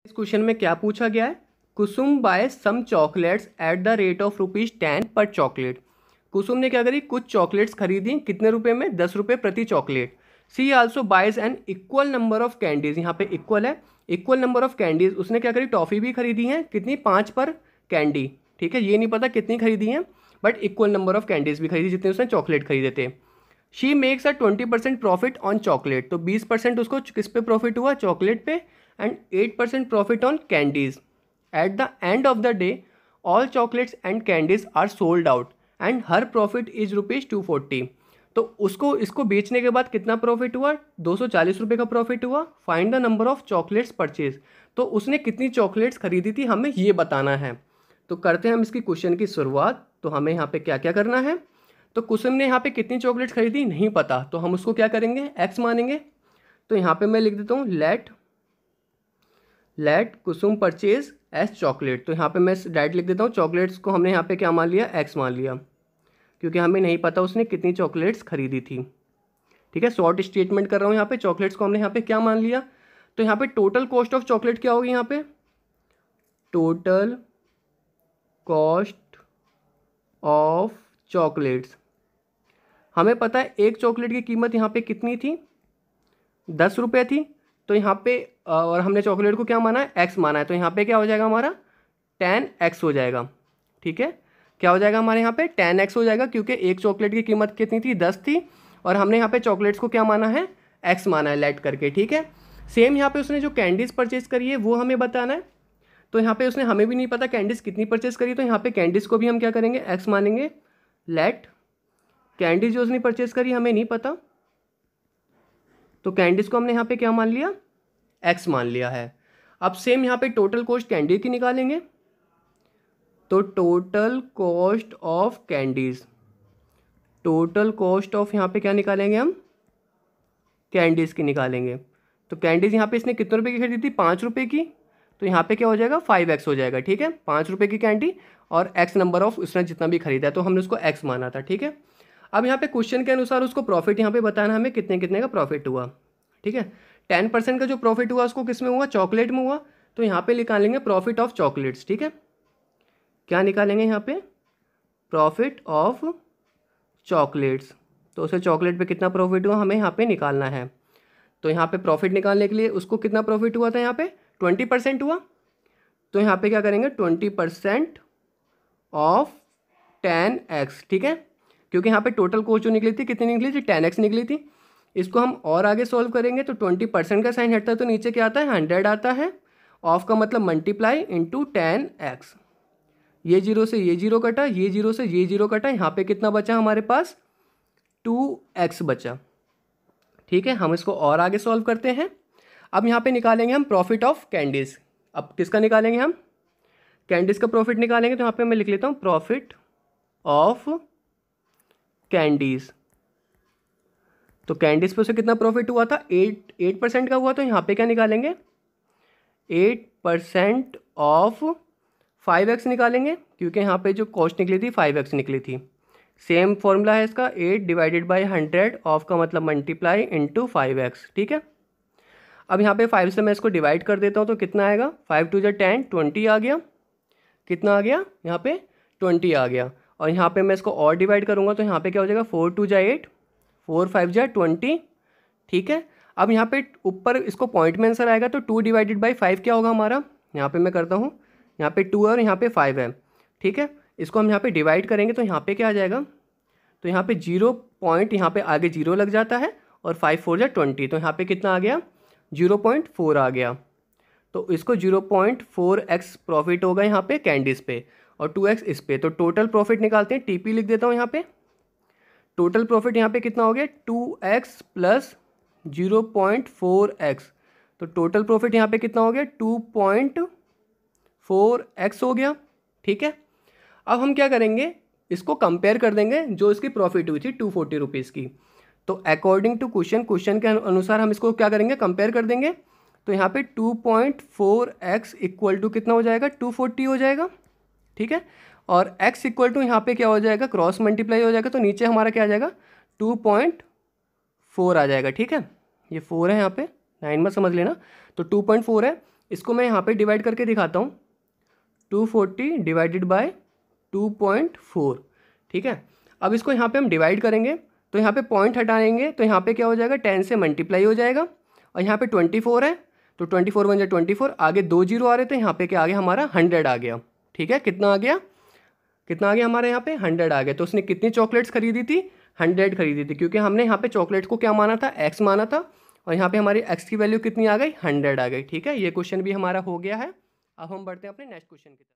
इस क्वेश्चन में क्या पूछा गया है? Kusum buy some chocolates at the rate of ₹10 पर चॉकलेट। कुसुम ने क्या करी, कुछ चॉकलेट्स खरीदी, कितने रुपए में? 10 रुपये प्रति chocolate. She also buys an equal number of candies, यहाँ पे इक्वल है, इक्वल नंबर ऑफ कैंडीज। उसने क्या करी, टॉफ़ी भी खरीदी है, कितनी? 5 पर कैंडी। ठीक है, ये नहीं पता कितनी खरीदी है, but equal number of candies भी खरीदी जितने उसने चॉकलेट खरीदे थे। She makes a 20% profit on chocolate, तो 20% उसको किस पे प्रॉफिट हुआ? चॉकलेट पे। And 8% profit on candies. At the end of the day all chocolates and candies are sold out and her profit is ₹240। तो उसको इसको बेचने के बाद कितना प्रॉफिट हुआ? 240 रुपये का प्रॉफिट हुआ। Find the number of chocolates purchase, तो उसने कितनी चॉकलेट्स खरीदी थी हमें ये बताना है। तो करते हैं हम इसकी क्वेश्चन की शुरुआत। तो हमें यहाँ पे क्या क्या करना है? तो कुसुम ने यहाँ पे कितनी चॉकलेट्स खरीदी नहीं पता, तो हम उसको क्या करेंगे? एक्स मानेंगे। तो यहाँ पे मैं लिख देता हूँ लेट कुसुम परचेज एस चॉकलेट। तो यहाँ पे मैं डायरेक्ट लिख देता हूँ, चॉकलेट्स को हमने यहाँ पे क्या मान लिया? एक्स मान लिया, क्योंकि हमें नहीं पता उसने कितनी चॉकलेट्स खरीदी थी। ठीक है, शॉर्ट स्टेटमेंट कर रहा हूँ यहाँ पे। चॉकलेट्स को हमने यहाँ पे क्या मान लिया? तो यहाँ पे टोटल कॉस्ट ऑफ चॉकलेट क्या होगी? यहाँ पे टोटल कॉस्ट ऑफ चॉकलेट्स, हमें पता है एक चॉकलेट की कीमत यहाँ पे कितनी थी? 10 रुपये थी। तो यहाँ पे और हमने चॉकलेट को क्या माना है? एक्स माना है, तो यहाँ पे क्या हो जाएगा हमारा? 10x हो जाएगा। ठीक है, क्या हो जाएगा हमारे यहाँ पे? 10x हो जाएगा, क्योंकि एक चॉकलेट की कीमत कितनी थी? 10 थी, और हमने यहाँ पे चॉकलेट्स को क्या माना है? x माना है, लेट करके। ठीक है, सेम यहाँ पे उसने जो कैंडीज़ परचेज करी है वो हमें बताना है। तो यहाँ पे उसने, हमें भी नहीं पता कैंडीज़ कितनी परचेज करी, तो यहाँ पे कैंडीज़ को भी हम क्या करेंगे? x मानेंगे। लेट कैंडीज जो उसने परचेज करी हमें नहीं पता, तो कैंडीज को हमने यहाँ पे क्या मान लिया? एक्स मान लिया है। अब सेम यहाँ पे टोटल कॉस्ट कैंडी की निकालेंगे। तो total cost of candies, total cost of यहाँ पे क्या निकालेंगे हम? कैंडीज की निकालेंगे। तो कैंडीज यहाँ पे इसने कितने रुपए की खरीदी थी? 5 रुपये की, तो यहाँ पे क्या हो जाएगा? 5x हो जाएगा। ठीक है, 5 रुपये की कैंडी और x नंबर ऑफ उसने जितना भी खरीदा है, तो हमने उसको x माना था। ठीक है, अब यहाँ पे क्वेश्चन के अनुसार उसको प्रॉफिट यहाँ पे बताना हमें कितने कितने का प्रॉफिट हुआ। ठीक है, 10% का जो प्रॉफिट हुआ उसको किस में हुआ? चॉकलेट में हुआ। तो यहाँ पे निकालेंगे प्रॉफिट ऑफ चॉकलेट्स। ठीक है, क्या निकालेंगे यहाँ पे? Profit of chocolates. तो उसे चॉकलेट पे कितना प्रॉफिट हुआ हमें यहाँ पे निकालना है। तो यहाँ पे प्रॉफिट निकालने के लिए उसको कितना प्रॉफिट हुआ था? यहाँ पे 20% हुआ। तो यहाँ पे क्या करेंगे? 20% ऑफ 10x। ठीक है, क्योंकि यहाँ पे टोटल कॉस्ट जो निकली थी कितनी निकली थी? 10x निकली थी। इसको हम और आगे सॉल्व करेंगे तो 20% का साइन हटता है तो नीचे क्या आता है? 100 आता है। ऑफ का मतलब मल्टीप्लाई इंटू 10x। ये जीरो से ये जीरो कटा, ये जीरो से ये जीरो कटा, यहाँ पे कितना बचा हमारे पास? 2x बचा। ठीक है, हम इसको और आगे सॉल्व करते हैं। अब यहाँ पे निकालेंगे हम प्रॉफिट ऑफ कैंडीज। अब किसका निकालेंगे हम? कैंडीज का प्रॉफिट निकालेंगे। तो यहाँ पे मैं लिख लेता हूँ प्रॉफिट ऑफ कैंडीज। तो कैंडीज पे उसे कितना प्रॉफिट हुआ था? 8% का हुआ। तो यहाँ पे क्या निकालेंगे? 8% ऑफ 5x निकालेंगे, क्योंकि यहाँ पे जो कॉस्ट निकली थी 5x निकली थी। सेम फॉर्मूला है इसका, 8 डिवाइडेड बाई 100, ऑफ का मतलब मल्टीप्लाई इंटू 5x। ठीक है, अब यहाँ पे 5 से मैं इसको डिवाइड कर देता हूँ तो कितना आएगा? 5 2 जा 10, 20 आ गया। कितना आ गया? यहाँ पे 20 आ गया। और यहाँ पे मैं इसको और डिवाइड करूँगा तो यहाँ पे क्या हो जाएगा? 4 2 जा 8, 4 5 जा 20। ठीक है, अब यहाँ पे ऊपर इसको पॉइंट में आंसर आएगा, तो 2 डिवाइडेड बाई 5 क्या होगा हमारा? यहाँ पे मैं करता हूँ, यहाँ पे 2 है और यहाँ पे 5 है। ठीक है, इसको हम यहाँ पे डिवाइड करेंगे तो यहाँ पे क्या आ जाएगा? तो यहाँ पे 0 पॉइंट, यहाँ पे आगे 0 लग जाता है, और 5 4 जा 20, तो यहाँ पे कितना आ गया? 0.4 आ गया। तो इसको 0.4x प्रॉफिट होगा यहाँ पे कैंडीज़ पे, और 2x इस पे। तो टोटल प्रॉफिट निकालते हैं, टीपी लिख देता हूँ यहाँ पे। टोटल प्रॉफिट यहाँ पे कितना हो गया? 2x plus 0.4x। तो टोटल प्रॉफिट यहाँ पे कितना हो गया? 2.4x हो गया। ठीक है, अब हम क्या करेंगे? इसको कंपेयर कर देंगे जो इसकी प्रॉफिट हुई थी 240 रुपीज़ की। तो अकॉर्डिंग टू क्वेश्चन के अनुसार हम इसको क्या करेंगे? कंपेयर कर देंगे। तो यहाँ पे 2.4x इक्वल टू कितना हो जाएगा? 240 हो जाएगा। ठीक है, और x इक्वल टू यहाँ पे क्या हो जाएगा? क्रॉस मल्टीप्लाई हो जाएगा, तो नीचे हमारा क्या आ जाएगा? 2.4 आ जाएगा। ठीक है, ये 4 है यहाँ पे, 9 मत समझ लेना। तो 2.4 है, इसको मैं यहाँ पे डिवाइड करके दिखाता हूँ, 240 डिवाइडेड बाय 2.4, ठीक है। अब इसको यहाँ पे हम डिवाइड करेंगे तो यहाँ पे पॉइंट हटाएंगे तो यहाँ पे क्या हो जाएगा, 10 से मल्टीप्लाई हो जाएगा, और यहाँ पे 24 है तो 24 बन जाए 24, आगे 2 जीरो आ रहे थे, यहाँ पे क्या आ गया हमारा 100 आ गया, ठीक है। कितना आ गया, कितना आ गया हमारे यहाँ पे 100 आ गया। तो उसने कितनी चॉकलेट्स खरीदी थी, 100 खरीदी थी, क्योंकि हमने यहाँ पे चॉकलेट को क्या माना था, एक्स माना था, और यहाँ पे हमारी एक्स की वैल्यू कितनी आ गई, 100 आ गई, ठीक है। ये क्वेश्चन भी हमारा हो गया है। अब हम बढ़ते हैं अपने नेक्स्ट क्वेश्चन की तरफ।